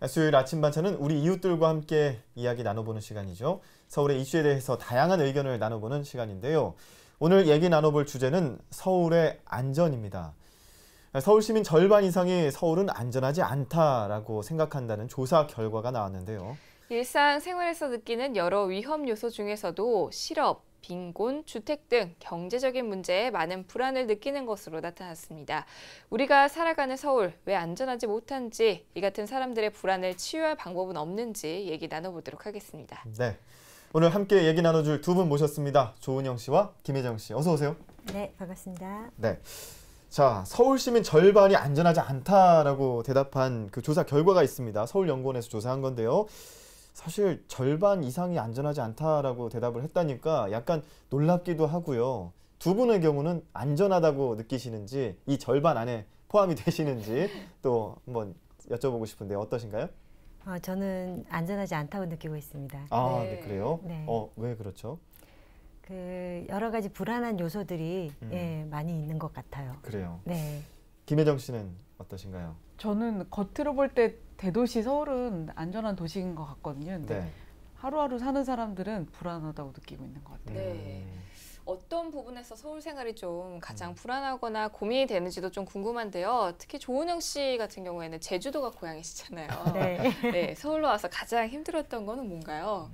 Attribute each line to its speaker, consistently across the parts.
Speaker 1: 수요일 아침 반찬은 우리 이웃들과 함께 이야기 나눠보는 시간이죠. 서울의 이슈에 대해서 다양한 의견을 나눠보는 시간인데요. 오늘 얘기 나눠볼 주제는 서울의 안전입니다. 서울 시민 절반 이상이 서울은 안전하지 않다라고 생각한다는 조사 결과가 나왔는데요.
Speaker 2: 일상생활에서 느끼는 여러 위험 요소 중에서도 실업, 빈곤, 주택 등 경제적인 문제에 많은 불안을 느끼는 것으로 나타났습니다. 우리가 살아가는 서울, 왜 안전하지 못한지, 이 같은 사람들의 불안을 치유할 방법은 없는지 얘기 나눠보도록 하겠습니다.
Speaker 1: 네, 오늘 함께 얘기 나눠줄 두 분 모셨습니다. 조은영 씨와 김혜정 씨, 어서 오세요.
Speaker 3: 네, 반갑습니다.
Speaker 1: 네, 자, 서울 시민 절반이 안전하지 않다라고 대답한 그 조사 결과가 있습니다. 서울연구원에서 조사한 건데요. 사실 절반 이상이 안전하지 않다라고 대답을 했다니까 약간 놀랍기도 하고요. 두 분의 경우는 안전하다고 느끼시는지, 이 절반 안에 포함이 되시는지 또 한번 여쭤보고 싶은데 어떠신가요?
Speaker 3: 저는 안전하지 않다고 느끼고 있습니다.
Speaker 1: 아, 네, 그래요?
Speaker 3: 네.
Speaker 1: 왜 그렇죠?
Speaker 3: 여러 가지 불안한 요소들이 많이 있는 것 같아요.
Speaker 1: 그래요.
Speaker 3: 네.
Speaker 1: 김혜정 씨는 어떠신가요?
Speaker 4: 저는 겉으로 볼 때 대도시 서울은 안전한 도시인 것 같거든요. 근데
Speaker 1: 네.
Speaker 4: 하루하루 사는 사람들은 불안하다고 느끼고 있는 것 같아요.
Speaker 2: 네. 어떤 부분에서 서울 생활이 좀 가장 불안하거나 고민이 되는지도 좀 궁금한데요. 특히 조은영 씨 같은 경우에는 제주도가 고향이시잖아요.
Speaker 3: 네.
Speaker 2: 네, 서울로 와서 가장 힘들었던 거는 뭔가요?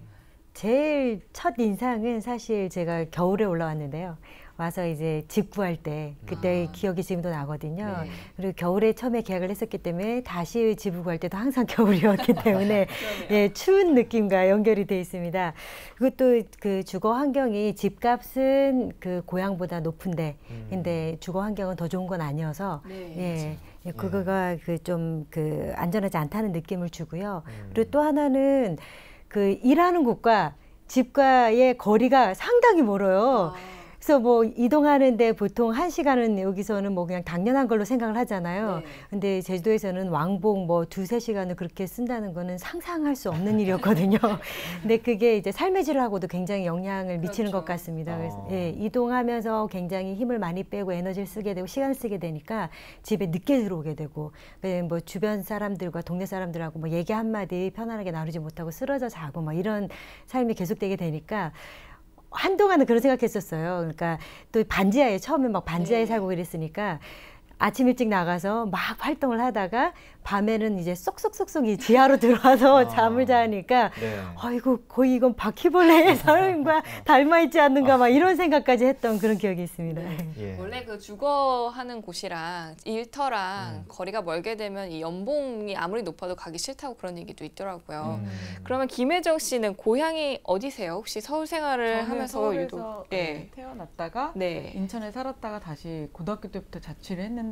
Speaker 3: 제일 첫 인상은 사실 제가 겨울에 올라왔는데요. 와서 이제 집 구할 때 그때 기억이 지금도 나거든요.
Speaker 2: 네.
Speaker 3: 그리고 겨울에 처음에 계약을 했었기 때문에 다시 집을 구할 때도 항상 겨울이었기 때문에 예, 추운 느낌과 연결이 돼 있습니다. 그리고 또 그 주거 환경이 집값은 그 고향보다 높은데 근데 주거 환경은 더 좋은 건 아니어서
Speaker 2: 네,
Speaker 3: 예, 그거가 그 좀 그 안전하지 않다는 느낌을 주고요. 그리고 또 하나는 그 일하는 곳과 집과의 거리가 상당히 멀어요. 그래서 뭐 이동하는데 보통 1시간은 여기서는 뭐 그냥 당연한 걸로 생각을 하잖아요.
Speaker 2: 네.
Speaker 3: 근데 제주도에서는 왕복 뭐 2~3시간을 그렇게 쓴다는 거는 상상할 수 없는 일이었거든요. 근데 그게 이제 삶의 질하고도 굉장히 영향을 미치는
Speaker 2: 그렇죠.
Speaker 3: 것 같습니다. 그래서 예, 이동하면서 굉장히 힘을 많이 빼고 에너지를 쓰게 되고 시간을 쓰게 되니까 집에 늦게 들어오게 되고 뭐 주변 사람들과 동네 사람들하고 뭐 얘기 한마디 편안하게 나누지 못하고 쓰러져 자고 뭐 이런 삶이 계속되게 되니까 한동안은 그런 생각했었어요. 그러니까 또 반지하에 처음에 막 반지하에 살고 그랬으니까 아침 일찍 나가서 막 활동을 하다가 밤에는 이제 쏙쏙쏙쏙 이 지하로 들어와서 잠을 자니까 아이고 거의 이건 바퀴벌레의 사람과 닮아있지 않는가 막 이런 생각까지 했던 그런 기억이 있습니다.
Speaker 1: 예.
Speaker 2: 원래 그 주거하는 곳이랑 일터랑 거리가 멀게 되면 이 연봉이 아무리 높아도 가기 싫다고 그런 얘기도 있더라고요. 그러면 김혜정 씨는 고향이 어디세요? 혹시 서울 생활을 하면서
Speaker 4: 서울에서 태어났다가
Speaker 2: 네.
Speaker 4: 인천에 살았다가 다시 고등학교 때부터 자취를 했는데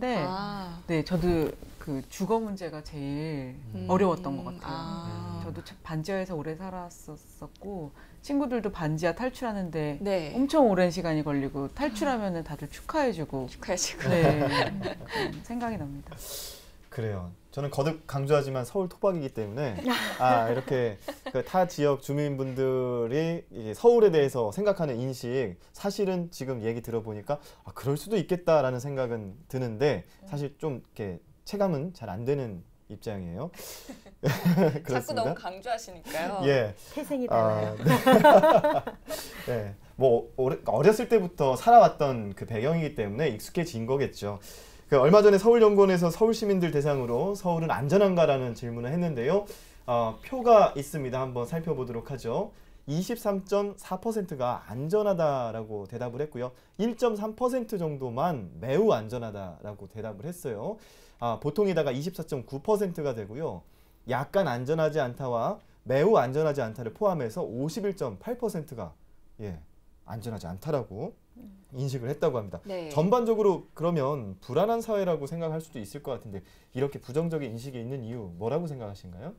Speaker 4: 네, 저도 그 주거 문제가 제일 어려웠던 것 같아요. 저도 반지하에서 오래 살았었고 친구들도 반지하 탈출하는데 엄청 오랜 시간이 걸리고 탈출하면은 다들 축하해주고 네, 생각이 납니다.
Speaker 1: 그래요. 저는 거듭 강조하지만 서울 토박이기 때문에 이렇게 그 타 지역 주민분들이 이제 서울에 대해서 생각하는 인식 사실은 지금 얘기 들어보니까 그럴 수도 있겠다라는 생각은 드는데 사실 좀 이렇게 체감은 잘 안 되는 입장이에요.
Speaker 2: 자꾸 너무 강조하시니까요.
Speaker 1: 예.
Speaker 3: 태생이 달라요.
Speaker 1: 네. 뭐 어렸을 때부터 살아왔던 그 배경이기 때문에 익숙해진 거겠죠. 얼마 전에 서울연구원에서 서울 시민들 대상으로 서울은 안전한가라는 질문을 했는데요. 표가 있습니다. 한번 살펴보도록 하죠. 23.4%가 안전하다라고 대답을 했고요. 1.3% 정도만 매우 안전하다라고 대답을 했어요. 보통에다가 24.9%가 되고요. 약간 안전하지 않다와 매우 안전하지 않다를 포함해서 51.8%가 안전하지 않다라고 인식을 했다고 합니다.
Speaker 2: 네.
Speaker 1: 전반적으로 그러면 불안한 사회라고 생각할 수도 있을 것 같은데 이렇게 부정적인 인식이 있는 이유 뭐라고 생각하신가요?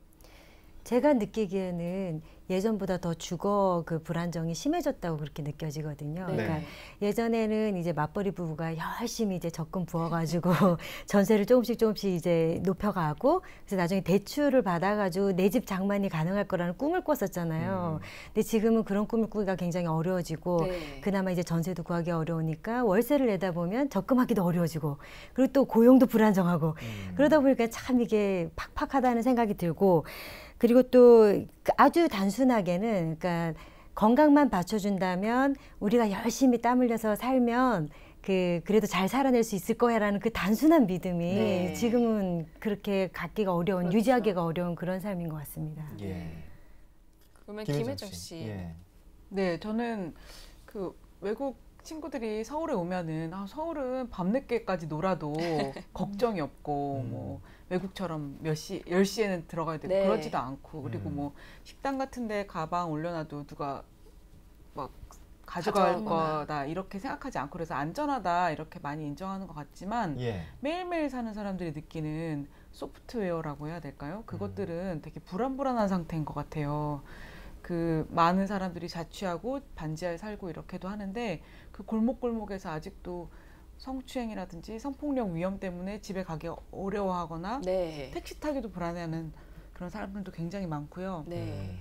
Speaker 3: 제가 느끼기에는 예전보다 더 주거 그 불안정이 심해졌다고 그렇게 느껴지거든요.
Speaker 2: 네.
Speaker 3: 그러니까 예전에는 이제 맞벌이 부부가 열심히 이제 적금 부어가지고 전세를 조금씩 이제 높여가고 그래서 나중에 대출을 받아가지고 내 집 장만이 가능할 거라는 꿈을 꿨었잖아요. 근데 지금은 그런 꿈을 꾸기가 굉장히 어려워지고
Speaker 2: 네.
Speaker 3: 그나마 이제 전세도 구하기 어려우니까 월세를 내다 보면 적금하기도 어려워지고 그리고 또 고용도 불안정하고 그러다 보니까 참 이게 팍팍하다는 생각이 들고 그리고 또 아주 단순하게는 그러니까 건강만 받쳐준다면 우리가 열심히 땀 흘려서 살면 그래도 잘 살아낼 수 있을 거야라는 그 단순한 믿음이
Speaker 2: 네.
Speaker 3: 지금은 그렇게 갖기가 어려운
Speaker 2: 그렇죠.
Speaker 3: 유지하기가 어려운 그런 삶인 것 같습니다.
Speaker 1: 예.
Speaker 2: 그러면
Speaker 1: 김혜정
Speaker 2: 김혜정 씨.
Speaker 1: 예.
Speaker 4: 네, 저는 그 외국 친구들이 서울에 오면은 서울은 밤늦게까지 놀아도 걱정이 없고 뭐 외국처럼 10시에는 들어가야 되고
Speaker 2: 네.
Speaker 4: 그러지도 않고 그리고 뭐 식당 같은 데 가방 올려놔도 누가 막 가져갈 거다 이렇게 생각하지 않고 그래서 안전하다 이렇게 많이 인정하는 것 같지만
Speaker 1: 예.
Speaker 4: 매일매일 사는 사람들이 느끼는 소프트웨어라고 해야 될까요? 그것들은 되게 불안불안한 상태인 것 같아요. 그 많은 사람들이 자취하고 반지하에 살고 이렇게도 하는데 그 골목골목에서 아직도 성추행이라든지 성폭력 위험 때문에 집에 가기 어려워하거나
Speaker 2: 네.
Speaker 4: 택시 타기도 불안해하는 그런 사람들도 굉장히 많고요.
Speaker 2: 네.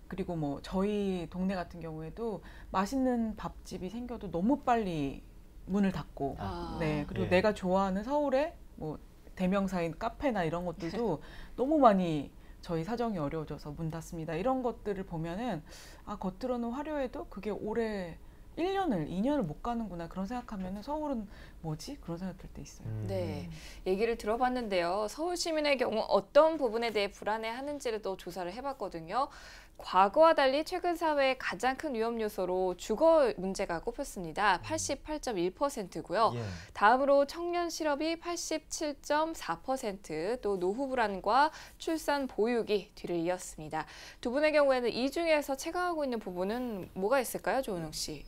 Speaker 4: 그리고 뭐 저희 동네 같은 경우에도 맛있는 밥집이 생겨도 너무 빨리 문을 닫고 네 그리고
Speaker 1: 예.
Speaker 4: 내가 좋아하는 서울에 뭐 대명사인 카페나 이런 것들도 너무 많이 저희 사정이 어려워져서 문 닫습니다. 이런 것들을 보면은 겉으로는 화려해도 그게 올해 1년을, 2년을 못 가는구나 그런 생각하면은 서울은 뭐지? 그런 생각 들 때 있어요.
Speaker 2: 네, 얘기를 들어봤는데요. 서울 시민의 경우 어떤 부분에 대해 불안해하는지를 또 조사를 해봤거든요. 과거와 달리 최근 사회의 가장 큰 위험 요소로 주거 문제가 꼽혔습니다. 88.1%고요.
Speaker 1: 예.
Speaker 2: 다음으로 청년 실업이 87.4%, 또 노후 불안과 출산 보육이 뒤를 이었습니다. 두 분의 경우에는 이 중에서 체감하고 있는 부분은 뭐가 있을까요, 조은영 씨?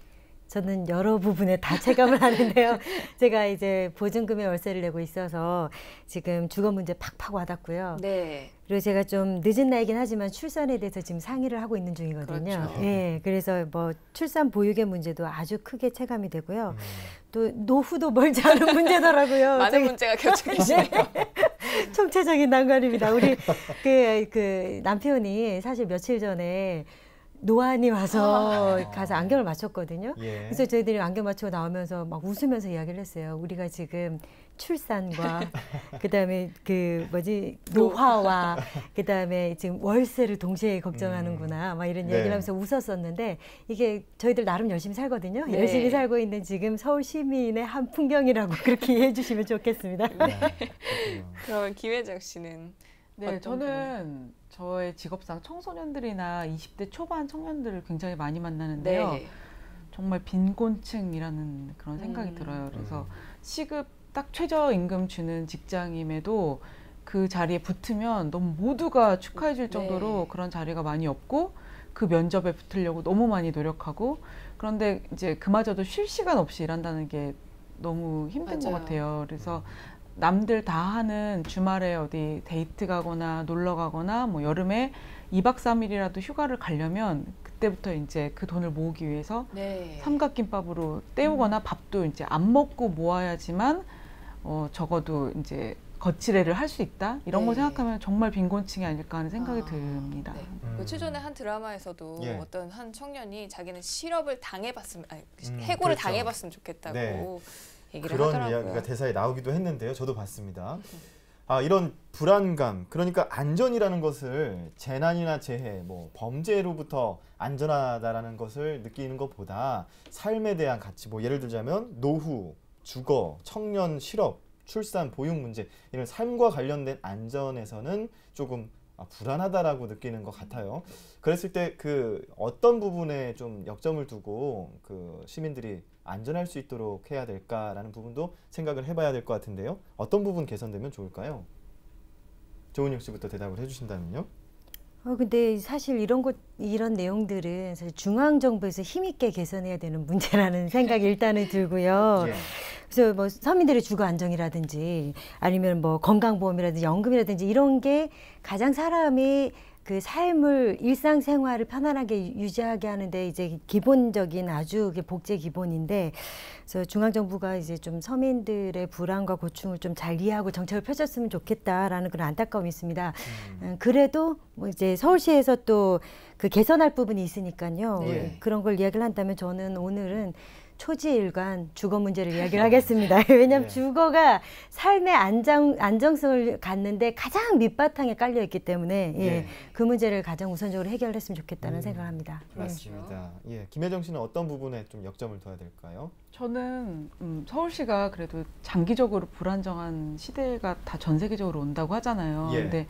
Speaker 3: 저는 여러 부분에 다 체감을 하는데요. 제가 이제 보증금에 월세를 내고 있어서 지금 주거 문제 팍팍 와닿고요.
Speaker 2: 네.
Speaker 3: 그리고 제가 좀 늦은 나이긴 하지만 출산에 대해서 지금 상의를 하고 있는 중이거든요.
Speaker 2: 그렇죠.
Speaker 3: 예, 그래서 뭐 출산 보육의 문제도 아주 크게 체감이 되고요. 또 노후도 멀지 않은 문제더라고요.
Speaker 2: 많은 문제가 겹쳐 계시네요.
Speaker 3: 총체적인 난관입니다. 우리 그 남편이 사실 며칠 전에 노안이 와서 가서 안경을 맞췄거든요.
Speaker 1: 예.
Speaker 3: 그래서 저희들이 안경 맞추고 나오면서 막 웃으면서 이야기를 했어요. 우리가 지금 출산과 그다음에 노화와 그다음에 지금 월세를 동시에 걱정하는구나 막 이런 이야기를 하면서 웃었었는데 이게 저희들 나름 열심히 살거든요.
Speaker 2: 네.
Speaker 3: 열심히 살고 있는 지금 서울 시민의 한 풍경이라고 그렇게 이해해 주시면 좋겠습니다.
Speaker 1: 네.
Speaker 2: 그러면 김혜정 씨는?
Speaker 4: 네, 저는 저의 직업상 청소년들이나 20대 초반 청년들을 굉장히 많이 만나는데요.
Speaker 2: 네.
Speaker 4: 정말 빈곤층이라는 그런 생각이 들어요. 그래서 시급 딱 최저임금 주는 직장임에도 그 자리에 붙으면 너무 모두가 축하해 줄 정도로
Speaker 2: 네.
Speaker 4: 그런 자리가 많이 없고 그 면접에 붙으려고 너무 많이 노력하고 그런데 이제 그마저도 쉴 시간 없이 일한다는 게 너무 힘든 것 같아요. 그래서 남들 다 하는 주말에 어디 데이트 가거나 놀러 가거나 뭐 여름에 2박 3일이라도 휴가를 가려면 그때부터 이제 그 돈을 모으기 위해서
Speaker 2: 네.
Speaker 4: 삼각김밥으로 때우거나 밥도 이제 안 먹고 모아야지만 적어도 이제 거치레를 할 수 있다 이런 거 생각하면 정말 빈곤층이 아닐까 하는 생각이 듭니다.
Speaker 2: 네. 며칠 전에 한 드라마에서도
Speaker 1: 예.
Speaker 2: 어떤 한 청년이 자기는 실업을 당해봤으면 해고를
Speaker 1: 그렇죠.
Speaker 2: 당해봤으면 좋겠다고
Speaker 1: 네.
Speaker 2: 얘기를
Speaker 1: 그런
Speaker 2: 하더라고요.
Speaker 1: 이야기가 대사에 나오기도 했는데요. 저도 봤습니다. 이런 불안감, 그러니까 안전이라는 것을 재난이나 재해, 뭐 범죄로부터 안전하다라는 것을 느끼는 것보다 삶에 대한 가치, 뭐 예를 들자면 노후, 주거, 청년 실업, 출산, 보육 문제 이런 삶과 관련된 안전에서는 조금 불안하다라고 느끼는 것 같아요. 그랬을 때 그 어떤 부분에 좀 역점을 두고 그 시민들이 안전할 수 있도록 해야 될까라는 부분도 생각을 해봐야 될 것 같은데요. 어떤 부분 개선되면 좋을까요? 조은영 씨부터 대답을 해주신다면요.
Speaker 3: 근데 사실 이런 내용들은 사실 중앙정부에서 힘있게 개선해야 되는 문제라는 생각이 일단은 들고요.
Speaker 1: 예.
Speaker 3: 그래서 뭐 서민들의 주거 안정이라든지 아니면 뭐 건강보험이라든지 연금이라든지 이런 게 가장 사람이 그 삶을 일상생활을 편안하게 유지하게 하는데 이제 기본적인 아주 복제 기본인데, 그래서 중앙정부가 이제 좀 서민들의 불안과 고충을 좀 잘 이해하고 정책을 펼쳤으면 좋겠다라는 그런 안타까움이 있습니다. 그래도 뭐 이제 서울시에서 또 그 개선할 부분이 있으니까요.
Speaker 1: 네.
Speaker 3: 그런 걸 이야기를 한다면 저는 오늘은 초지일관 주거 문제를 이야기를 하겠습니다. 왜냐하면 주거가 삶의 안정성을 갖는데 가장 밑바탕에 깔려 있기 때문에 그 문제를 가장 우선적으로 해결했으면 좋겠다는 생각을 합니다.
Speaker 1: 맞습니다. 김혜정 씨는 어떤 부분에 좀 역점을 둬야 될까요?
Speaker 4: 저는 서울시가 그래도 장기적으로 불안정한 시대가 다 전 세계적으로 온다고 하잖아요. 근데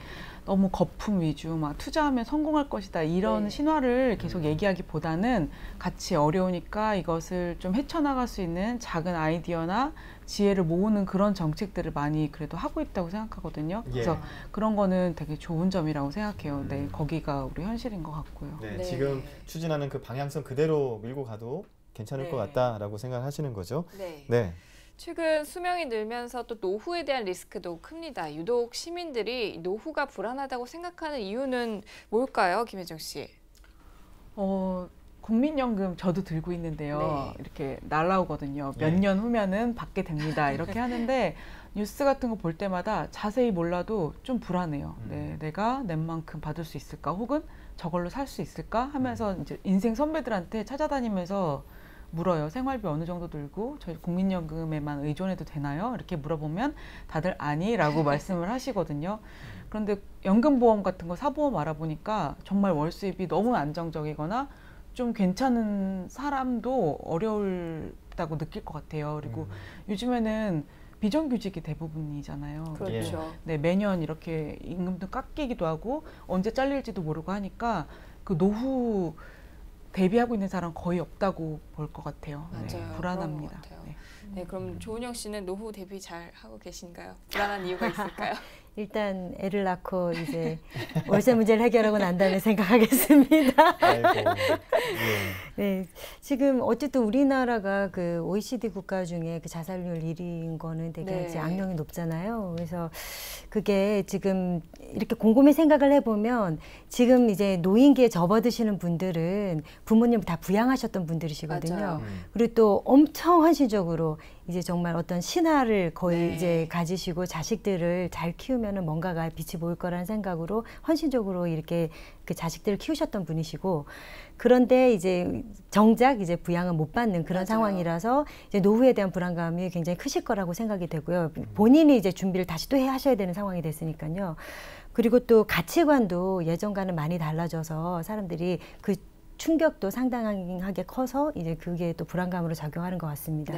Speaker 4: 너무 거품 위주, 막 투자하면 성공할 것이다 이런 신화를 계속 얘기하기보다는 같이 어려우니까 이것을 좀 헤쳐나갈 수 있는 작은 아이디어나 지혜를 모으는 그런 정책들을 많이 그래도 하고 있다고 생각하거든요. 그래서 그런 거는 되게 좋은 점이라고 생각해요. 네, 거기가 우리 현실인 것 같고요.
Speaker 1: 네, 지금 추진하는 그 방향성 그대로 밀고 가도 괜찮을 것 같다라고 생각하시는 거죠? 네.
Speaker 2: 최근 수명이 늘면서 또 노후에 대한 리스크도 큽니다. 유독 시민들이 노후가 불안하다고 생각하는 이유는 뭘까요, 김혜정 씨?
Speaker 4: 국민연금 저도 들고 있는데요. 이렇게 날라오거든요. 몇 년 후면은 받게 됩니다. 이렇게 하는데 뉴스 같은 거 볼 때마다 자세히 몰라도 좀 불안해요. 내가 낸 만큼 받을 수 있을까? 혹은 저걸로 살 수 있을까? 하면서 이제 인생 선배들한테 찾아다니면서 물어요. 생활비 어느 정도 들고 저희 국민연금에만 의존해도 되나요? 이렇게 물어보면 다들 아니라고 말씀을 하시거든요. 그런데 연금보험 같은 거 사보험 알아보니까 정말 월 수입이 너무 안정적이거나 좀 괜찮은 사람도 어려울다고 느낄 것 같아요. 그리고 요즘에는 비정규직이 대부분이잖아요.
Speaker 2: 그렇죠.
Speaker 4: 네, 매년 이렇게 임금도 깎이기도 하고 언제 잘릴지도 모르고 하니까 그 노후 대비하고 있는 사람 거의 없다고 볼 것 같아요.
Speaker 2: 맞아요.
Speaker 4: 불안합니다.
Speaker 2: 네, 그럼 조은영 씨는 노후 대비 잘 하고 계신가요? 불안한 이유가 있을까요?
Speaker 3: 일단 애를 낳고 이제 월세 문제를 해결하고 난 다음에 생각하겠습니다.
Speaker 1: 아이고.
Speaker 3: 네, 지금 어쨌든 우리나라가 그 OECD 국가 중에 그 자살률 1위인 거는 되게 이제 악명이 높잖아요. 그래서 그게 지금 이렇게 곰곰이 생각을 해보면 지금 이제 노인기에 접어드시는 분들은 부모님 다 부양하셨던 분들이시거든요.
Speaker 2: 맞아요.
Speaker 3: 그리고 또 엄청 헌신적으로 이제 정말 어떤 신화를 거의 이제 가지시고 자식들을 잘 키우면은 뭔가가 빛이 보일 거라는 생각으로 헌신적으로 이렇게 그 자식들을 키우셨던 분이시고, 그런데 이제 정작 이제 부양을 못 받는 그런 상황이라서 이제 노후에 대한 불안감이 굉장히 크실 거라고 생각이 되고요. 본인이 이제 준비를 다시 또 하셔야 되는 상황이 됐으니까요. 그리고 또 가치관도 예전과는 많이 달라져서 사람들이 그 충격도 상당하게 커서 이제 그게 또 불안감으로 작용하는 것 같습니다.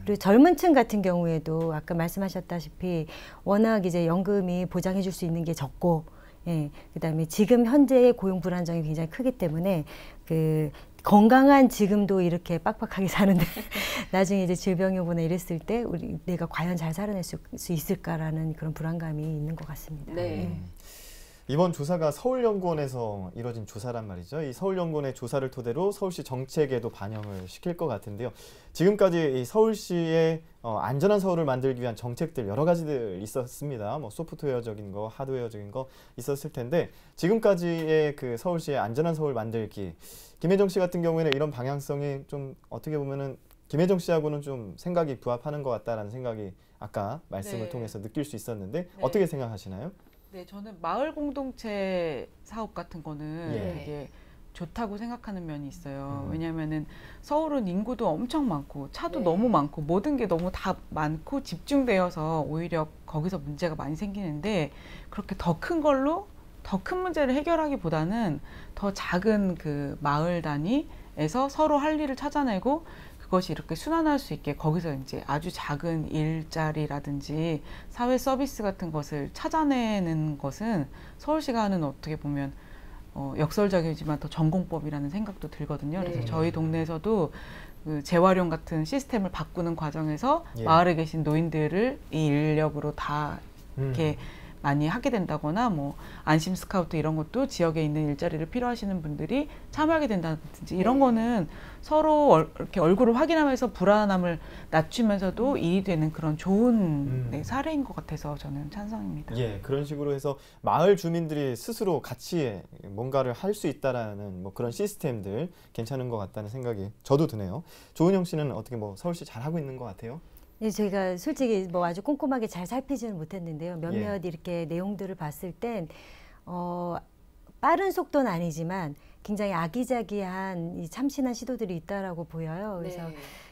Speaker 3: 그리고 젊은 층 같은 경우에도 아까 말씀하셨다시피 워낙 이제 연금이 보장해 줄 수 있는 게 적고, 그다음에 지금 현재의 고용 불안정이 굉장히 크기 때문에 그 건강한 지금도 이렇게 빡빡하게 사는데 나중에 이제 질병이 오거나 이랬을 때 내가 과연 잘 살아낼 수 있을까라는 그런 불안감이 있는 것 같습니다.
Speaker 1: 이번 조사가 서울연구원에서 이뤄진 조사란 말이죠. 이 서울연구원의 조사를 토대로 서울시 정책에도 반영을 시킬 것 같은데요. 지금까지 이 서울시의 안전한 서울을 만들기 위한 정책들 여러 가지들 있었습니다. 뭐 소프트웨어적인 거, 하드웨어적인 거 있었을 텐데 지금까지의 그 서울시의 안전한 서울 만들기, 김혜정 씨 같은 경우에는 이런 방향성이 좀 어떻게 보면은 김혜정 씨하고는 좀 생각이 부합하는 것 같다라는 생각이 아까 말씀을 통해서 느낄 수 있었는데 어떻게 생각하시나요?
Speaker 4: 네, 저는 마을 공동체 사업 같은 거는 되게 좋다고 생각하는 면이 있어요. 왜냐하면은 서울은 인구도 엄청 많고 차도 너무 많고 모든 게 너무 다 많고 집중되어서 오히려 거기서 문제가 많이 생기는데, 그렇게 더 큰 걸로 더 큰 문제를 해결하기보다는 더 작은 그 마을 단위에서 서로 할 일을 찾아내고 그것이 이렇게 순환할 수 있게 거기서 이제 아주 작은 일자리라든지 사회 서비스 같은 것을 찾아내는 것은 서울시가 하는 어떻게 보면 역설적이지만 더 전공법이라는 생각도 들거든요. 그래서 저희 동네에서도 그 재활용 같은 시스템을 바꾸는 과정에서 마을에 계신 노인들을 이 인력으로 다 이렇게 많이 하게 된다거나 뭐 안심 스카우트 이런 것도 지역에 있는 일자리를 필요하시는 분들이 참여하게 된다든지 이런 거는 서로 이렇게 얼굴을 확인하면서 불안함을 낮추면서도 일이 되는 그런 좋은 네, 사례인 것 같아서 저는 찬성입니다.
Speaker 1: 예, 그런 식으로 해서 마을 주민들이 스스로 같이 뭔가를 할 수 있다라는 뭐 그런 시스템들 괜찮은 것 같다는 생각이 저도 드네요. 조은영 씨는 어떻게 뭐 서울시 잘 하고 있는 것 같아요?
Speaker 3: 예, 저희가 솔직히 뭐 아주 꼼꼼하게 잘 살피지는 못했는데요. 몇몇 이렇게 내용들을 봤을 땐 빠른 속도는 아니지만 굉장히 아기자기한 이 참신한 시도들이 있다라고 보여요. 그래서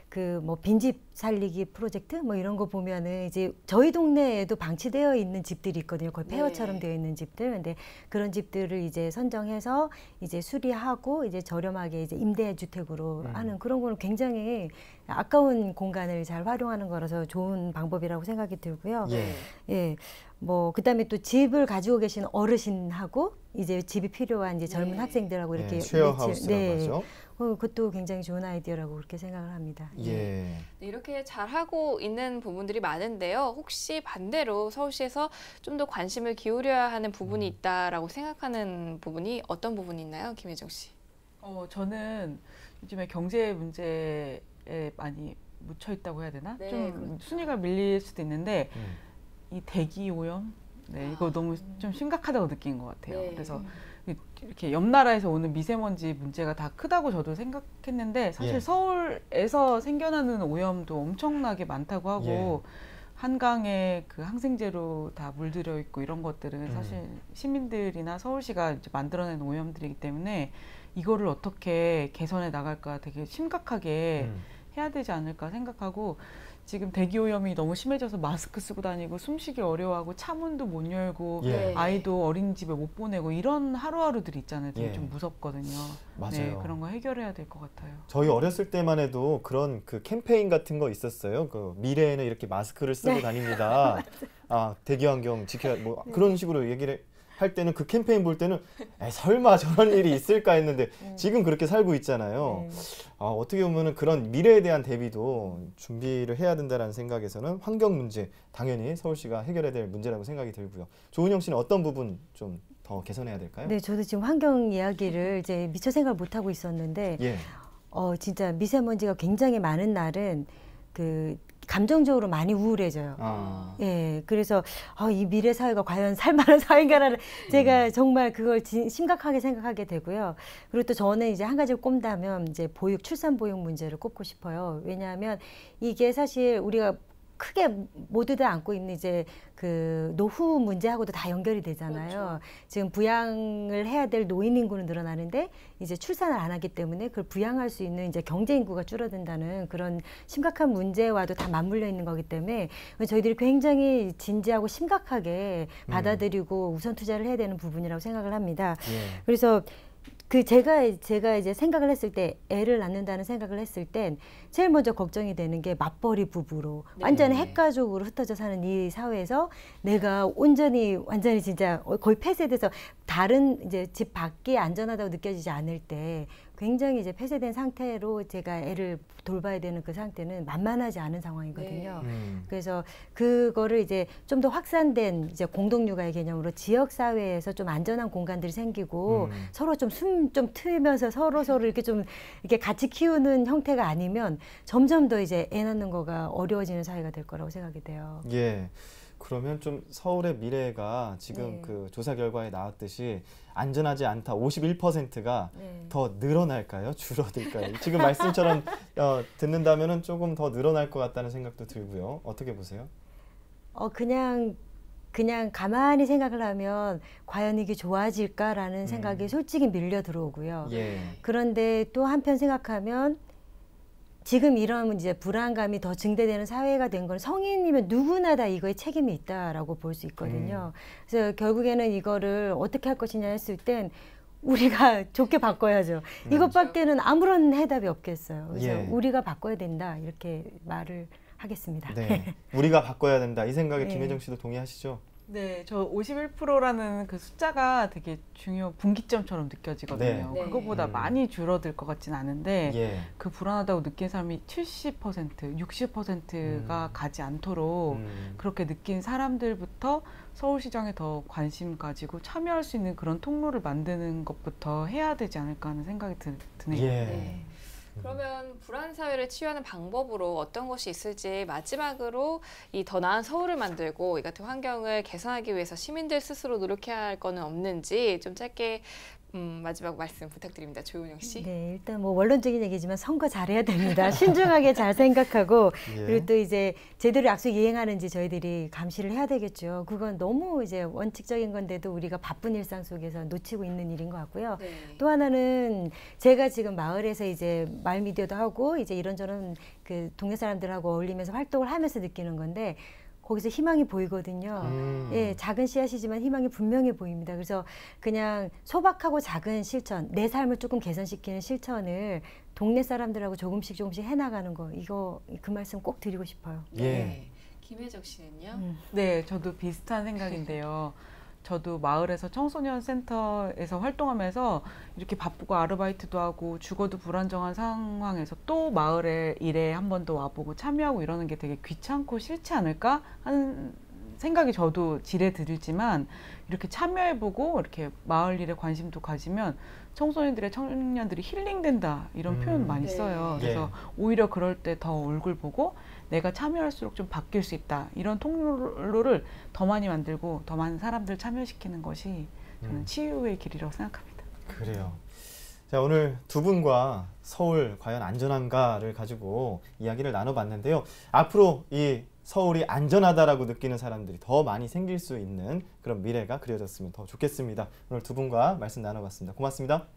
Speaker 3: 그 뭐 빈집 살리기 프로젝트 뭐 이런 거 보면은 이제 저희 동네에도 방치되어 있는 집들이 있거든요. 거의 폐허처럼 되어 있는 집들. 근데 그런 집들을 이제 선정해서 이제 수리하고 이제 저렴하게 이제 임대 주택으로 하는 그런 거는 굉장히 아까운 공간을 잘 활용하는 거라서 좋은 방법이라고 생각이 들고요. 예. 뭐 그다음에 또 집을 가지고 계신 어르신하고 이제 집이 필요한 이제 젊은 학생들하고 이렇게
Speaker 1: 쉐어하우스라고 하죠.
Speaker 3: 그것도 굉장히 좋은 아이디어라고 그렇게 생각을 합니다.
Speaker 2: 네, 이렇게 잘하고 있는 부분들이 많은데요. 혹시 반대로 서울시에서 좀 더 관심을 기울여야 하는 부분이 있다라고 생각하는 부분이 어떤 부분이 있나요, 김혜정 씨?
Speaker 4: 저는 요즘에 경제 문제에 많이 묻혀 있다고 해야 되나? 좀 순위가 밀릴 수도 있는데 이 대기 오염, 이거 너무 좀 심각하다고 느낀 것 같아요. 그래서 이렇게 옆 나라에서 오는 미세먼지 문제가 다 크다고 저도 생각했는데 사실 서울에서 생겨나는 오염도 엄청나게 많다고 하고 한강에 그 항생제로 다 물들여 있고 이런 것들은 사실 시민들이나 서울시가 이제 만들어낸 오염들이기 때문에 이거를 어떻게 개선해 나갈까 되게 심각하게 해야 되지 않을까 생각하고 지금 대기오염이 너무 심해져서 마스크 쓰고 다니고 숨쉬기 어려워하고 차문도 못 열고 아이도 어린이집에 못 보내고 이런 하루하루들이 있잖아요. 되게 좀 무섭거든요.
Speaker 1: 맞아요.
Speaker 4: 네, 그런 거 해결해야 될 것 같아요.
Speaker 1: 저희 어렸을 때만 해도 그런 그 캠페인 같은 거 있었어요. 그 미래에는 이렇게 마스크를 쓰고 다닙니다. 대기환경 지켜야 뭐 그런 식으로 얘기를 할 때는 그 캠페인 볼 때는 설마 저런 일이 있을까 했는데 지금 그렇게 살고 있잖아요. 어떻게 보면은 그런 미래에 대한 대비도 준비를 해야 된다는 생각에서는 환경 문제 당연히 서울시가 해결해야 될 문제라고 생각이 들고요. 조은영 씨는 어떤 부분 좀 더 개선해야 될까요?
Speaker 3: 네, 저도 지금 환경 이야기를 이제 미처 생각을 못 하고 있었는데 진짜 미세먼지가 굉장히 많은 날은 그 감정적으로 많이 우울해져요. 예, 그래서 이 미래 사회가 과연 살만한 사회인가라는 제가 정말 그걸 심각하게 생각하게 되고요. 그리고 또 저는 이제 한 가지를 꼽다면 이제 출산 보육 문제를 꼽고 싶어요. 왜냐하면 이게 사실 우리가 크게 모두들 안고 있는 이제 그 노후 문제하고도 다 연결이 되잖아요. 그렇죠. 지금 부양을 해야 될 노인 인구는 늘어나는데 이제 출산을 안 하기 때문에 그걸 부양할 수 있는 이제 경제 인구가 줄어든다는 그런 심각한 문제와도 다 맞물려 있는 거기 때문에 저희들이 굉장히 진지하고 심각하게 받아들이고 우선 투자를 해야 되는 부분이라고 생각을 합니다. 그래서 제가 이제 생각을 했을 때 애를 낳는다는 생각을 했을 땐 제일 먼저 걱정이 되는 게 맞벌이 부부로 완전히 핵가족으로 흩어져 사는 이 사회에서 내가 완전히 진짜 거의 폐쇄돼서 다른 이제 집 밖이 안전하다고 느껴지지 않을 때 굉장히 이제 폐쇄된 상태로 제가 애를 돌봐야 되는 그 상태는 만만하지 않은 상황이거든요. 그래서 그거를 이제 좀 더 확산된 이제 공동육아의 개념으로 지역 사회에서 좀 안전한 공간들이 생기고 서로 좀 숨 좀 트이면서 서로 이렇게 좀 이렇게 같이 키우는 형태가 아니면 점점 더 이제 애 낳는 거가 어려워지는 사회가 될 거라고 생각이 돼요.
Speaker 1: 예. 그러면 좀 서울의 미래가 지금 그 조사 결과에 나왔듯이 안전하지 않다 51%가 더 늘어날까요? 줄어들까요? 지금 말씀처럼 듣는다면은 조금 더 늘어날 것 같다는 생각도 들고요. 어떻게 보세요?
Speaker 3: 그냥 가만히 생각을 하면 과연 이게 좋아질까라는 생각이 솔직히 밀려 들어오고요. 그런데 또 한편 생각하면 지금 이런 이제 불안감이 더 증대되는 사회가 된 건 성인이면 누구나 다 이거에 책임이 있다라고 볼 수 있거든요. 그래서 결국에는 이거를 어떻게 할 것이냐 했을 땐 우리가 좋게 바꿔야죠. 이것밖에는 아무런 해답이 없겠어요. 그래서 우리가 바꿔야 된다 이렇게 말을 하겠습니다.
Speaker 1: 네, 우리가 바꿔야 된다 이 생각에 김혜정 씨도 동의하시죠?
Speaker 4: 네, 저 51%라는 그 숫자가 되게 중요한 분기점처럼 느껴지거든요.
Speaker 2: 네.
Speaker 4: 그것보다 많이 줄어들 것 같진 않은데
Speaker 1: 예.
Speaker 4: 그 불안하다고 느낀 사람이 70%, 60%가 가지 않도록 그렇게 느낀 사람들부터 서울시장에 더 관심 가지고 참여할 수 있는 그런 통로를 만드는 것부터 해야 되지 않을까 하는 생각이 드네요.
Speaker 1: 예.
Speaker 2: 네. 그러면 불안 사회를 치유하는 방법으로 어떤 것이 있을지 마지막으로 이 더 나은 서울을 만들고 이 같은 환경을 개선하기 위해서 시민들 스스로 노력해야 할 거는 없는지 좀 짧게 마지막 말씀 부탁드립니다. 조은영 씨.
Speaker 3: 네, 일단 뭐 원론적인 얘기지만 선거 잘해야 됩니다. 신중하게 잘 생각하고
Speaker 1: 예.
Speaker 3: 그리고 또 이제 제대로 약속 이행하는지 저희들이 감시를 해야 되겠죠. 그건 너무 이제 원칙적인 건데도 우리가 바쁜 일상 속에서 놓치고 있는 일인 것 같고요.
Speaker 2: 네.
Speaker 3: 또 하나는 제가 지금 마을에서 이제 마을 미디어도 하고 이제 이런저런 그 동네 사람들하고 어울리면서 활동을 하면서 느끼는 건데 거기서 희망이 보이거든요. 예, 작은 씨앗이지만 희망이 분명히 보입니다. 그래서 그냥 소박하고 작은 실천, 내 삶을 조금 개선시키는 실천을 동네 사람들하고 조금씩 해나가는 거, 이거 그 말씀 꼭 드리고 싶어요.
Speaker 1: 예.
Speaker 2: 네. 김혜정 씨는요?
Speaker 4: 네, 저도 비슷한 생각인데요. 저도 마을에서 청소년 센터에서 활동하면서 이렇게 바쁘고 아르바이트도 하고 죽어도 불안정한 상황에서 또 마을에 일에 한 번 더 와보고 참여하고 이러는 게 되게 귀찮고 싫지 않을까 하는 생각이 저도 지레 들지만 이렇게 참여해보고 이렇게 마을 일에 관심도 가지면 청소년들의 청년들이 힐링된다 이런 표현 많이
Speaker 2: 네.
Speaker 4: 써요. 그래서 오히려 그럴 때 더 얼굴 보고 내가 참여할수록 좀 바뀔 수 있다. 이런 통로를 더 많이 만들고 더 많은 사람들 참여시키는 것이 저는 치유의 길이라고 생각합니다.
Speaker 1: 그래요. 자, 오늘 두 분과 서울 과연 안전한가를 가지고 이야기를 나눠봤는데요. 앞으로 이 서울이 안전하다라고 느끼는 사람들이 더 많이 생길 수 있는 그런 미래가 그려졌으면 더 좋겠습니다. 오늘 두 분과 말씀 나눠봤습니다. 고맙습니다.